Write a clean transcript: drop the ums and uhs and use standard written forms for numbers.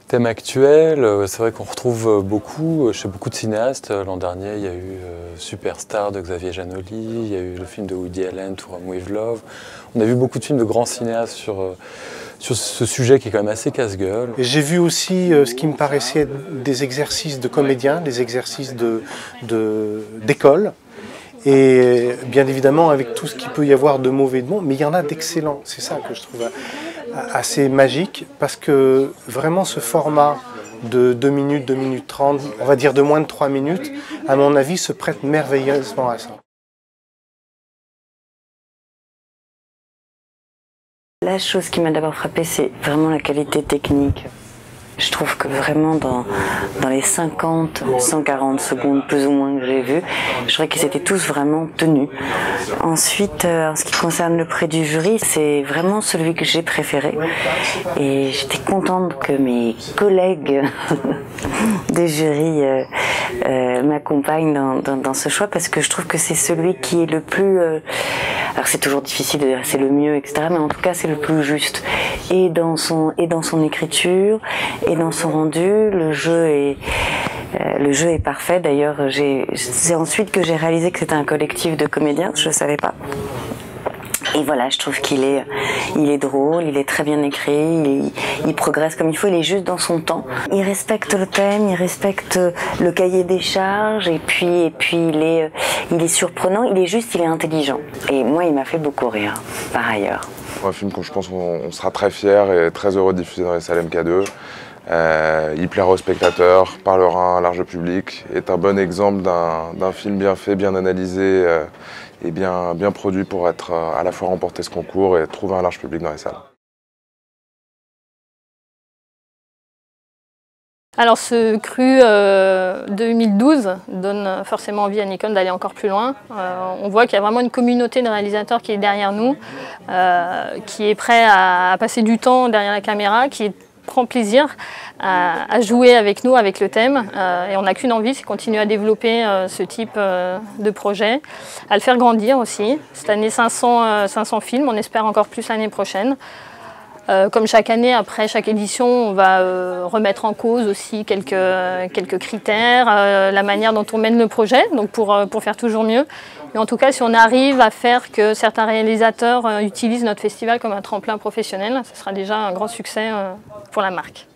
Thème actuel, c'est vrai qu'on retrouve beaucoup, chez beaucoup de cinéastes. L'an dernier, il y a eu Superstar de Xavier Janoli, il y a eu le film de Woody Allen, To Rome With Love. On a vu beaucoup de films de grands cinéastes sur ce sujet qui est quand même assez casse-gueule. J'ai vu aussi ce qui me paraissait être des exercices de comédiens, des exercices d'école. Et bien évidemment avec tout ce qu'il peut y avoir de mauvais et de bon, mais il y en a d'excellents. C'est ça que je trouve assez magique, parce que vraiment ce format de 2 minutes, 2 minutes 30, on va dire de moins de 3 minutes, à mon avis se prête merveilleusement à ça. La chose qui m'a d'abord frappée, c'est vraiment la qualité technique. Je trouve que vraiment dans les 50, 140 secondes plus ou moins que j'ai vu, je trouvais qu'ils étaient tous vraiment tenus. Ensuite, en ce qui concerne le prix du jury, c'est vraiment celui que j'ai préféré. Et j'étais contente que mes collègues de jury m'accompagnent dans ce choix, parce que je trouve que c'est celui qui est le plus... alors c'est toujours difficile de dire c'est le mieux, etc. Mais en tout cas, c'est le plus juste. Et dans son écriture, et dans son rendu, le jeu est parfait. D'ailleurs, c'est ensuite que j'ai réalisé que c'était un collectif de comédiens, je ne savais pas. Et voilà, je trouve qu'il est drôle, il est très bien écrit, il progresse comme il faut, il est juste dans son temps. Il respecte le thème, il respecte le cahier des charges, et puis il est surprenant, il est intelligent. Et moi, il m'a fait beaucoup rire, par ailleurs. Un film que je pense qu'on sera très fiers et très heureux de diffuser dans les salles MK2. Il plaira aux spectateurs, parlera à un large public, est un bon exemple d'un film bien fait, bien analysé et bien produit pour être à la fois remporter ce concours et trouver un large public dans les salles. Alors ce cru 2012 donne forcément envie à Nikon d'aller encore plus loin. On voit qu'il y a vraiment une communauté de réalisateurs qui est derrière nous, qui est prêt à passer du temps derrière la caméra, qui prend plaisir à jouer avec nous, avec le thème. Et on n'a qu'une envie, c'est continuer à développer ce type de projet, à le faire grandir aussi. Cette année 500 films, on espère encore plus l'année prochaine. Comme chaque année, après chaque édition, on va remettre en cause aussi quelques critères, la manière dont on mène le projet, donc pour faire toujours mieux. Et en tout cas, si on arrive à faire que certains réalisateurs utilisent notre festival comme un tremplin professionnel, ce sera déjà un grand succès pour la marque.